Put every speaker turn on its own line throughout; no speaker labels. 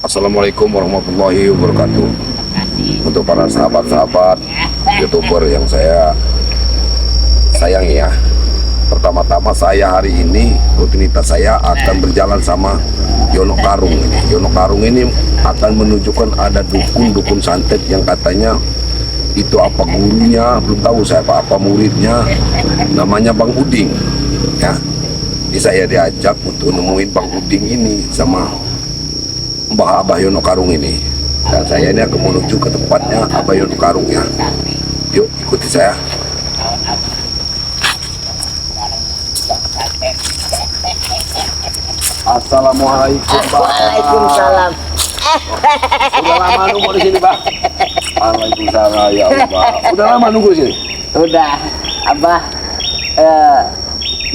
Assalamualaikum warahmatullahi wabarakatuh. Untuk para sahabat-sahabat YouTuber yang saya sayangi ya. Pertama-tama saya hari ini rutinitas saya akan berjalan sama Yono Karung ini. Yono Karung ini akan menunjukkan ada dukun-dukun santet yang katanya itu apa gurunya, belum tahu saya apa muridnya, namanya Bang Uding ya. Jadi saya diajak untuk nemuin Bang Uding ini sama Mbah Abah Yono Karung ini, dan saya ini akan menuju ke tempatnya Abah Yono Karung ya. Yuk ikuti saya. Assalamualaikum.
Waalaikumsalam.
Udah lama nunggu di sini, Pak. Waalaikumsalam ya Allah. Udah lama nunggu di sini.
Udah, Abah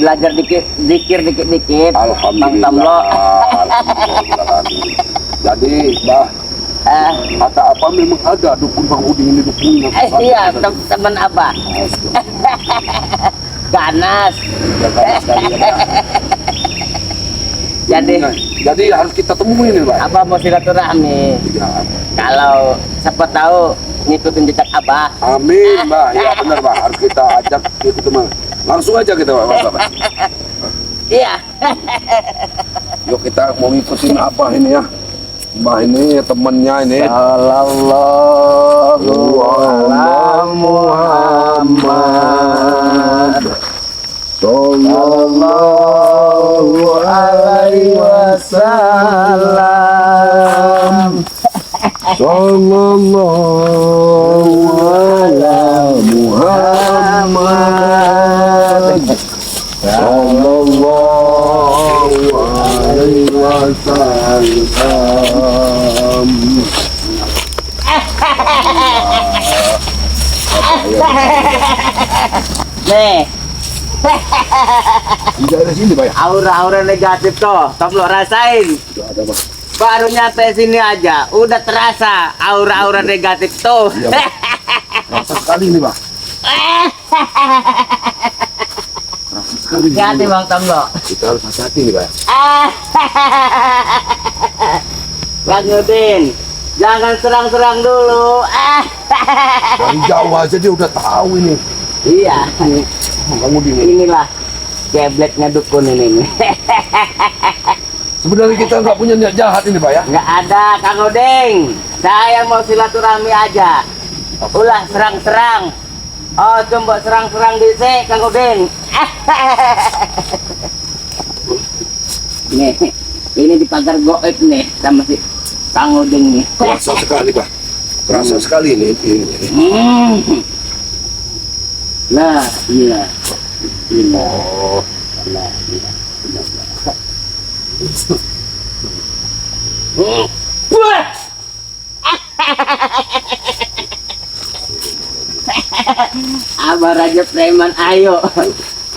belajar dikit-dikit. Bang Tamlo.
Alhamdulillah. Jadi, Mbah, kata apa memang ada dukun Bang Uding ini dukunnya.
Iya, teman Abah. Ganas.
Ya, ganas sekali ya, Pak. Jadi harus kita temuin ini, Pak.
Abah mau silaturahmi.
Ya.
Kalau siapa tahu ngikutin jejak Abah.
Amin, Mbak. Ya benar, Pak. Harus kita ajak itu teman. Langsung aja kita, Pak.
Iya.
Yuk kita mau ngikutin apa ini ya. Mbah ini temennya ini.
Sallallahu ala Muhammad.
Sallallahu alaihi wasallam. Sallallahu ala Muhammad. Sallallahu alaihi wasallam.
Nih,
Tidak ada sini, Pak.
aura-aura negatif tuh, Tamlo rasain.
Tidak ada, Pak.
Baru nyampe sini aja, udah terasa aura-aura negatif tuh.
Iya, Pak. Rasa sekali ini, Pak. Rasa sekali.
Hati-hati Bang Tamlo.
Kita harus hati-hati nih, Pak.
Bang Udin, jangan serang-serang dulu.
Dari jauh aja dia udah tahu ini.
Iya,
Bang Uding ini.
inilah gebletnya dukun ini.
Sebenarnya kita nggak punya niat jahat ini, Pak ya.
Nggak ada, Kang Udin. Saya mau silaturahmi aja. Ulah serang-serang. Oh, coba serang-serang di sini, Kang Udin. Nih, ini di pagar goib nih sama si Kang Udin nih.
Kerasa sekali, Pak. Kerasa sekali ini.
Nah, iya. Iya.
Oh,
Nah, iya. Wah! Abah Raja Preman, ayo.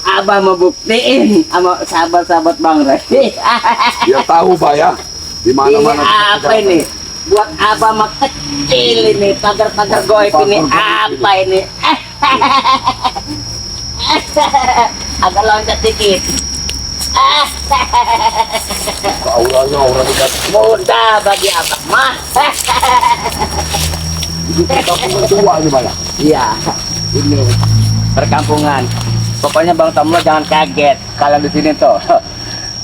Abah mau buktiin sama sahabat-sahabat Bang Ray.
dia tahu, Pak ya. Di
Ini
mana-mana.
apa ini? Buat Abah mah kecil ini, pagar-pagar goib ini apa ini? Agak loncat dikit.
Auranya aura negatif.
Mudah bagi Abah mah.
Kita punya tua ini, Pak ya.
Iya, ini perkampungan. Pokoknya Bang Tamlo jangan kaget kalau di sini tuh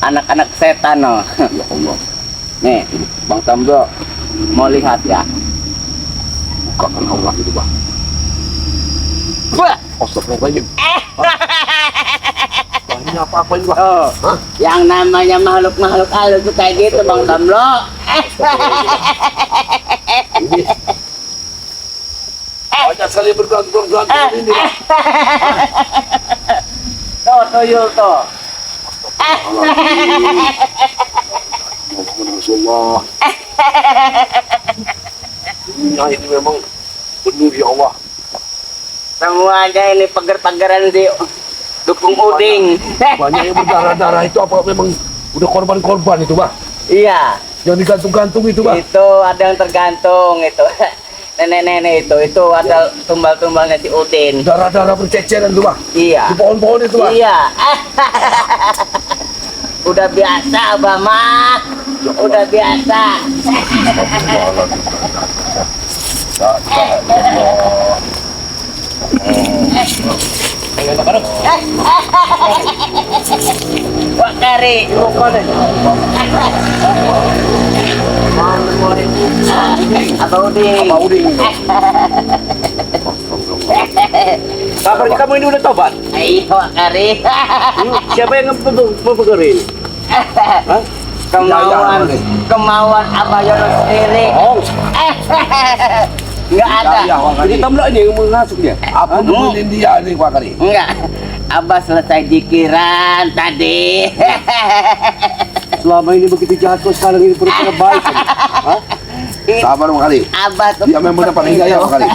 anak-anak setan no.
Ya Allah.
Nih, Bang Tamlo mau lihat ya.
Bukakan aura itu, Pak.
Wah,
Astagfirullahaladzim. Ini apa-apa ini, Pak?
oh,
Hah?
yang namanya makhluk-makhluk halus tuh kayak gitu Bang Tamlo.
Ini. Banyak sekali bergantung ini, Pak.
Tuh, tuyul tuh.
Muhammad Rasulullah. Ini memang benar ya Allah.
Semuanya ini pagar-pagaran di dukung Uding.
Banyak yang berdarah-darah itu apa memang udah korban-korban itu, Pak?
Iya,
Yang digantung-gantung itu, Pak?
itu ada yang tergantung itu. Nenek-nenek itu ada tumbal-tumbalnya si Udin.
Darah-darah berceceran itu, Pak?
Iya.
Di pohon-pohon itu, Pak?
Iya. Udah biasa Abah mah. Udah biasa. Wak Kari, Apa Uding?
Kabarnya kamu ini udah tobat?
Ayo Wak Kari.
Siapa yang mempengaruhi?
Kemauan Abah Yono sendiri.
Oh,
Enggak ada.
jadi Tomlo ini yang mengasuh dia.
Apa nemenin dia nih Pak Kari?
Enggak. Abah selesai jikiran tadi.
Selama ini begitu jahat kok, sekarang ini pura-pura baik. Hah?
Sabar Pak Kari.
Abah tuh
Dia memang mendapat hidayah Pak Kari.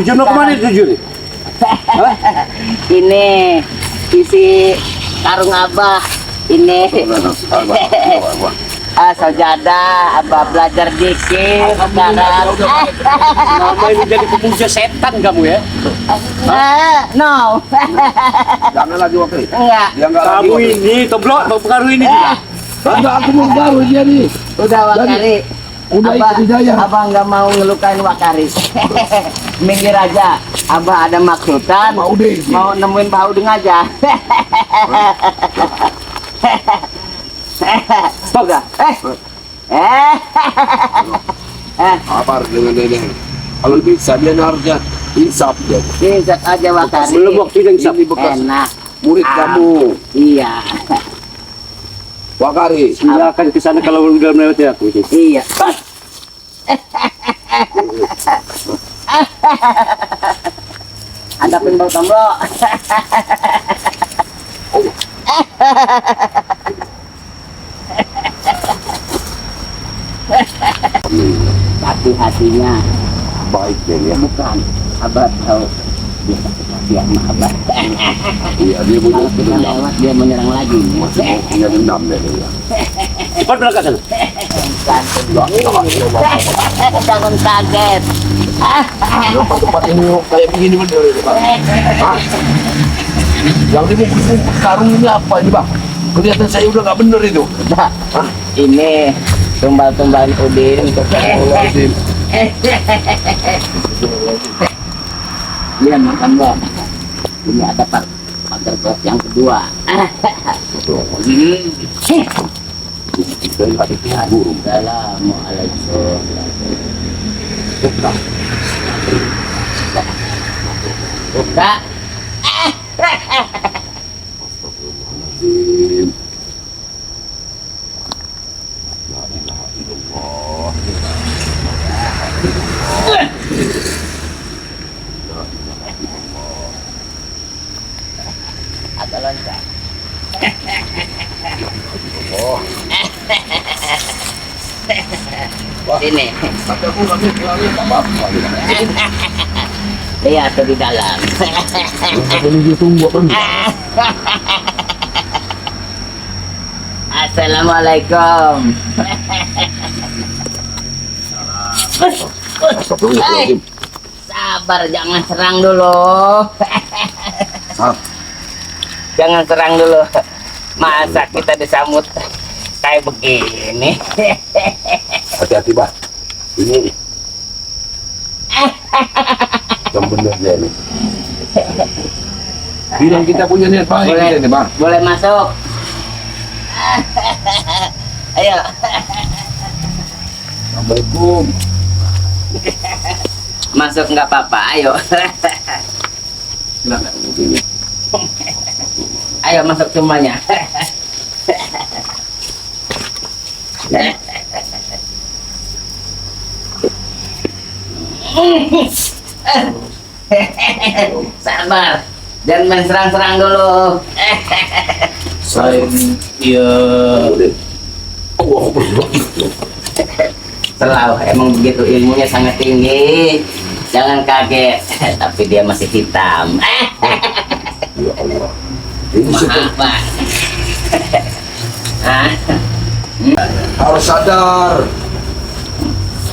Tujuan lo kemana tujuan nih? Hah?
Ini isi karung Abah. Ini sajadah Abah belajar dikir sekarang.
Selama ini jadi pemuja setan kamu ya?
No.
Jangan lagi Pak Kari.
Enggak.
Dia enggak lagi.
Kamu ini Tomlo mempengaruhi ini juga.
Enggak, aku mau baru dia nih.
Udah Wakari.
Udah ikut hidayah.
Abah nggak mau ngelukain Wakari. Minggir aja. Abah ada maksudan.
Mau deh.
Mau nemuin Pak Uding aja. Toga.
Apa dengan Dedeng? Kalau bisa dia harusnya insaf dia.
Insaf aja Wakari.
Belum waktu yang insaf.
Ini bekas
Enak.
murid kamu.
Iya.
Pak Kari.
Silakan ke sana kalau udah melewati aku ini.
Iya. Hadapin Bang Tomlo. Hati-hatinya
Baik dia.
bukan Abah tahu dia dia sama Abah.
Iya, dia punya
Kalau kita
dendam.
lewat dia menyerang lagi.
Punya dendam dia.
Cepat berangkat sana.
Jangan kaget.
Tempat ini kayak begini bener ini Bang. Hah? Yang dibungkus karung ini apa ini Bang? Kelihatan saya udah nggak bener itu.
Nah, ini tumbal-tumbalan Udin.
Astagfirullahaladzim.
Lihat makan Bang. Ini ada pagar kos yang kedua.
Dari hati burung.
Assalamualaikum. Buka.
Astagfirullahaladzim. La ilaha illallah.
Agak loncat.
Oh,
Sini.
tapi aku nggak lihat apa-apa.
Lihat tuh di dalam.
Ini ditunggu kan?
Assalamualaikum.
Astagfirullahaladzim.
Sabar, jangan serang dulu.
Sat,
Jangan serang dulu. Masa kita disambut kayak begini?
hati-hati Bah. Ini yang bener dia nih. Bilang kita punya niat baik
Boleh,
ini Bang.
boleh masuk. Ayo.
Assalamualaikum.
Masuk nggak apa-apa. Ayo.
Silakan.
Ayo masuk semuanya. Sabar, jangan main serang-serang dulu.
Saya
Allah begitu.
Selalu emang begitu, ilmunya sangat tinggi. Jangan kaget, tapi dia masih hitam.
Ya Allah. Ini
Maaf, Pak. Ah,
harus sadar.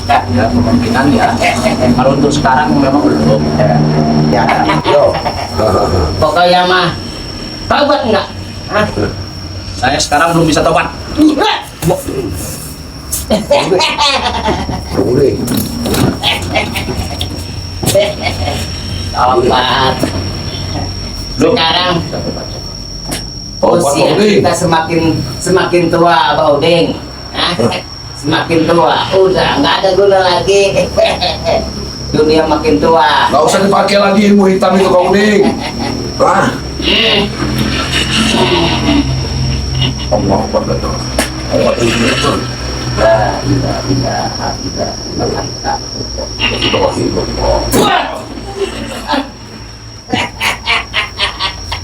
ya kemungkinan ya. Kalau untuk sekarang memang belum.
Yo.
pokoknya mah, taubat enggak? Hah?
Saya sekarang belum bisa tobat.
Boleh.
Tobat. Sekarang
Tobat,
usia
Bang Uding.
kita semakin tua, Bang Uding. Hah? Semakin tua, udah nggak ada guna lagi. Dunia makin tua.
Gak usah dipakai lagi ilmu hitam itu Kang Uding. Ah. Allah Akbar. Allah Akbar.
La ilaha illallah.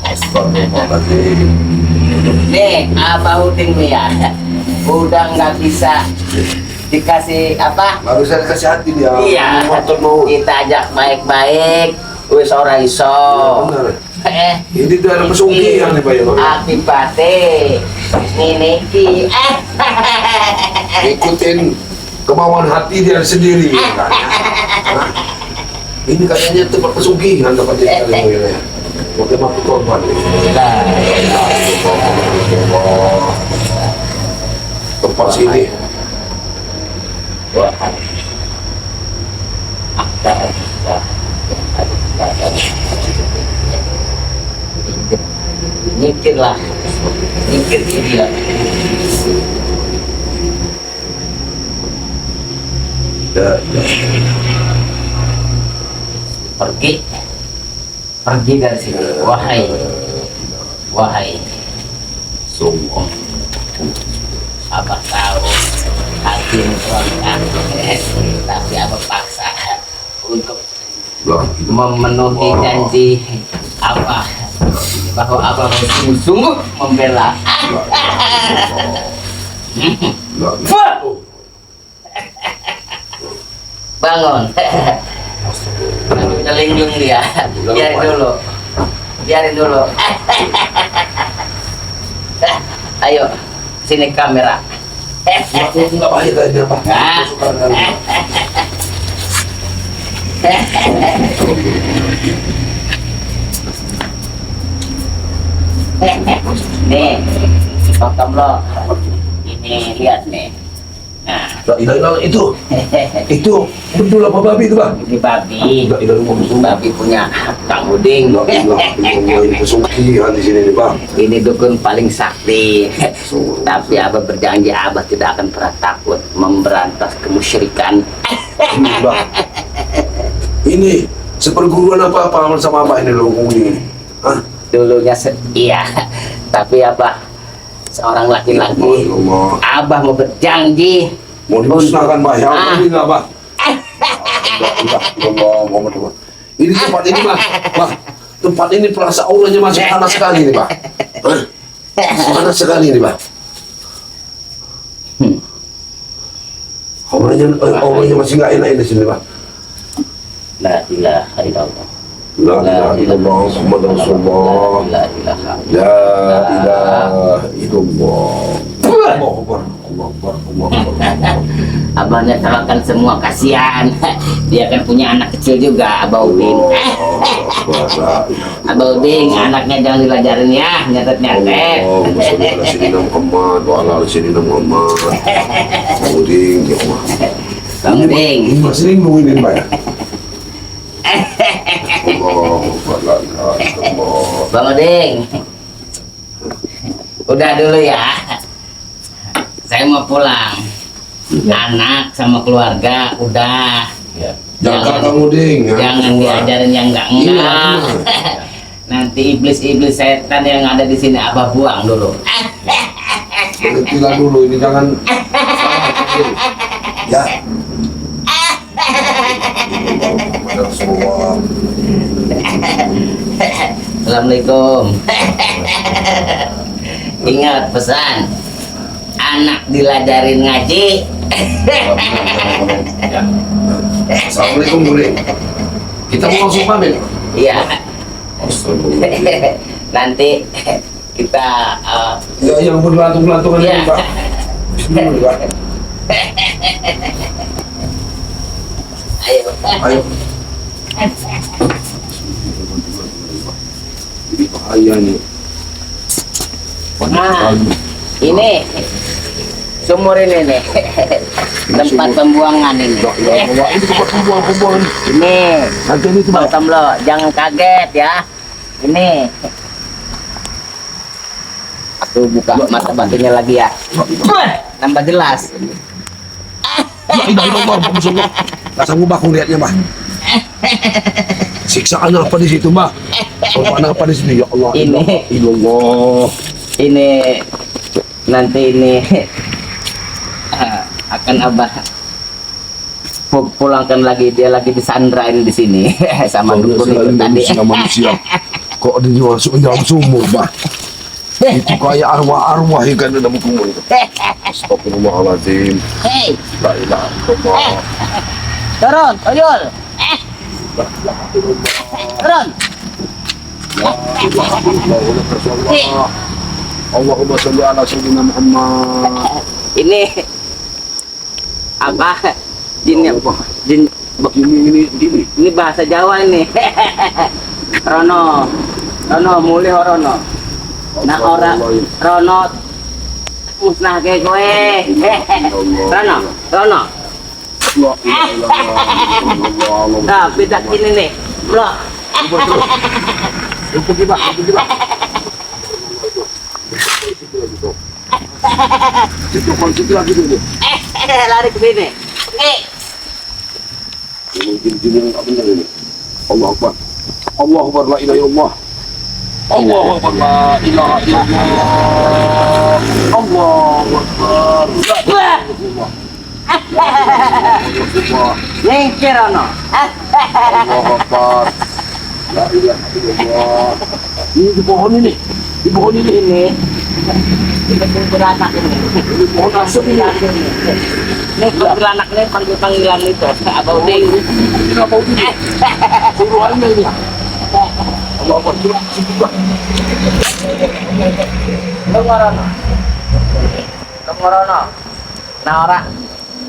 Astagfirullahaladzim.
Nih, Abah Uding nih ya, udah nggak bisa dikasih apa?
Gak bisa dikasih hati dia.
Iya,
Motor mau.
kita ajak baik-baik, wis ora iso.
Benar. Ini dalam pesugihan nih Pak ya.
Akibate niki.
Ikutin kemauan hati dia sendiri. Kan? Nah, ini kayaknya tempat pesugihan dapat jadi kali ya. Oke, mati korban. Tempat sini.
Nyikir lah, nyikir dia. Pergi dari sini, wahai
Semua.
Abah tahu hatimu berontak, tapi Abah paksa untuk memenuhi janji Abah bahwa Abah sungguh-sungguh membela. Bangun. Kelinglung dia. Biarin dulu. Ayo, sini kamera.
Enggak bahaya tadi apa?
Nih, Pak lo. Ini lihat nih. Nah,
Itu betul apa babi itu Bang?
ini babi. Babi punya Kang Uding.
Ini pesugihan di sini nih Bang.
Ini dukun paling sakti. Tapi Abah berjanji Abah tidak akan pernah takut memberantas kemusyrikan.
Ini Bang. Ini seperguruan apa sama Abah ini loh ini. Hah?
Dulunya iya, tapi Abah seorang laki-laki.
Allah.
Abah mau berjanji
Mau dimusnahkan Bah, ya
Ah.
ini nggak Bah? Allah. Ini tempat ini Bah, tempat ini perasa auranya masih panas sekali nih Bah. Hah? Panas sekali nih Bah. Auranya masih nggak enak di sini Bah.
La ilaha illallah.
La ilaha illallah Muhammad Rasulullah.
La ilaha.
La ilaha illallah. Allahu Akbar. Allahu Akbar. Allahu Akbar.
Abahnya salahkan semua, kasihan. Dia kan punya anak kecil juga, Abah Uding. Abah Uding, anaknya jangan dilajarin ya, nyatet-nyatet.
Allahumma sholli ala sayyidina Muhammad wa ala ali sayyidina Muhammad. Uding, ya Allah.
Bang Uding.
Ini masih nungguin Pak ya? Allahu Akbar, la ilaha illallah.
Bang Uding. Udah dulu ya. Saya mau pulang. Anak sama keluarga udah.
Jaga Kang Uding ya.
Jangan diajarin yang enggak. Nanti iblis-iblis setan yang ada di sini Abah buang dulu.
Berhentilah dulu ini jangan ya. Rasulullah.
Assalamualaikum. Ingat pesan, anak dilajarin ngaji.
Assalamualaikum Uding. Kita mau langsung pamit.
Iya.
Astagfirullah.
Nanti kita
Ya yang bergelantung-gelantungan
Iya.
ini Pak. Bismillah.
ayo.
Ayo. Ini bahaya nih.
Nah, ini sumur ini nih. Tempat pembuangan ini.
Ya Allah, ini tempat pembuangan.
Ini.
Nanti ini coba.
Bang lo, jangan kaget ya. Ini. Aku buka mata batinnya lagi ya. Tambah jelas.
Ya Allah, Allah. Nggak sanggup aku lihatnya, Mbak. Siksaan apa di situ, Mbak? Korban apa di sini? Ya Allah.
Ini.
Ya Allah.
Ini nanti ini akan abah pulangkan lagi, dia lagi disandrain di sini sama dukun itu tadi.
Manusia. Kok dimasuk dalam sumur, Mbak? Itu kayak arwah-arwah yang kan dalam sumur itu. Astagfirullahaladzim.
Hei,
La ilaha illallah.
turun, tuyul. Turun.
Allahumma sholli ala sayyidina Muhammad.
Ini apa? Jin ya? Jin. Ini bahasa Jawa ini. Rono, mulih Rono. Nah ora Rono musnah ke kowe. Rono. Nah, beda gini nih. Blok.
Situ lagi dulu.
Lari ke sini.
Ini apa ini? Allah Akbar. Allah Akbar, la ilaha illallah. Allah Akbar, la ilaha illallah. Allah Akbar.
Nyingkir Rono.
Allah Akbar. La ilaha illallah. Ini di pohon ini. Di pohon ini.
Ini beranak ini.
Ini pohon asem ini.
Ini beranak ini panggilan itu. Abang Uding.
Ini apa ini? Suruhannya ini. Allah Akbar.
Tunggu nah orang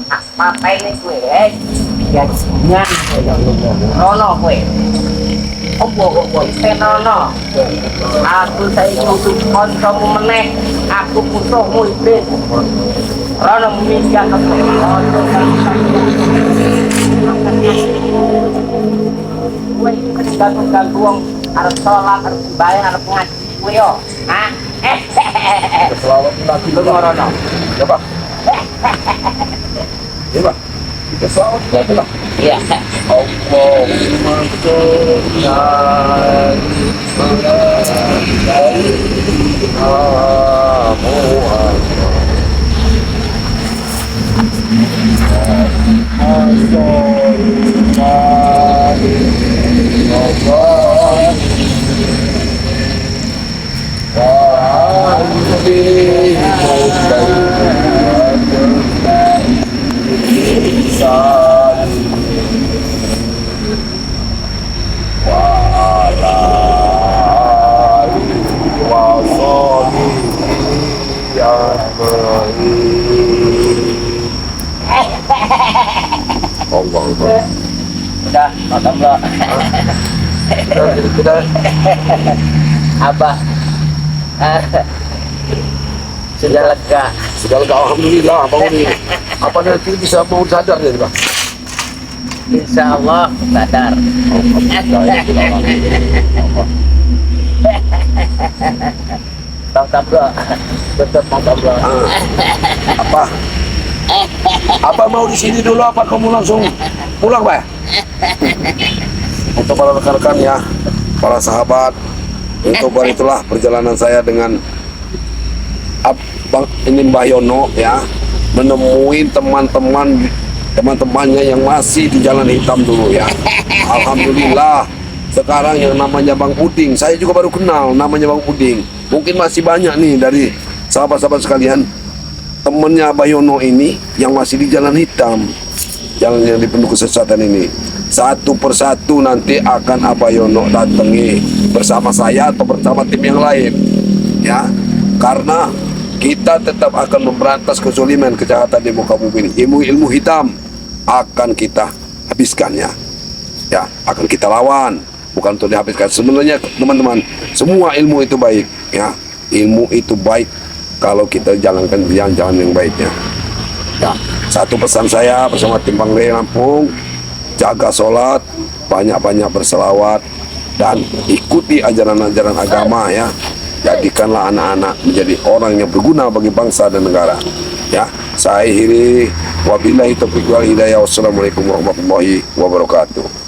apa ini kue? Ya nyan. Rono kue. Rono. Aku saya untuk koncomu meneh. Aku musuhmu iblis. Rono meminta kamu. Kue gantung-gantung harus sholat, harus bayar, harus ngaji kue yo. Hah?
Selawat lagi
Tunggu Rono.
Coba. Coba. Kita selawat lagi lah.
Iya.
Allahumma sholli ala sayyidina Muhammad.
Udah, makan bro.
Sudah.
Abah sudah lega.
Sudah lega, alhamdulillah, Bang Uni. Apa nanti bisa mau sadar ya, Bang?
Insya Allah sadar. Mantap bro, tetap mantap bro.
Apa mau di sini dulu? Apa kamu langsung pulang, Pak? Untuk para rekan-rekan ya, para sahabat, untuk itulah perjalanan saya dengan Abang ini Mbah Yono ya, menemui teman-temannya yang masih di Jalan Hitam dulu ya. Alhamdulillah sekarang yang namanya Bang Uding, saya juga baru kenal namanya Bang Uding. Mungkin masih banyak nih dari sahabat-sahabat sekalian, temennya Abah Yono ini yang masih di Jalan Hitam, jalan yang dipenuhi kesesatan ini. Satu persatu nanti akan Abah Yono datangi bersama saya atau bersama tim yang lain ya, karena kita tetap akan memberantas kezaliman, kejahatan di muka bumi ini. Ilmu hitam akan kita habiskan ya, akan kita lawan, bukan untuk dihabiskan. Sebenarnya teman-teman, semua ilmu itu baik ya, ilmu itu baik kalau kita jalankan jalan-jalan yang baiknya. Ya, satu pesan saya bersama tim Bangre Lampung, jaga sholat, banyak-banyak berselawat, dan ikuti ajaran-ajaran agama ya. Jadikanlah anak-anak menjadi orang yang berguna bagi bangsa dan negara. Ya, saya akhiri wabillahi taufiq wal hidayah. Wassalamualaikum warahmatullahi wabarakatuh.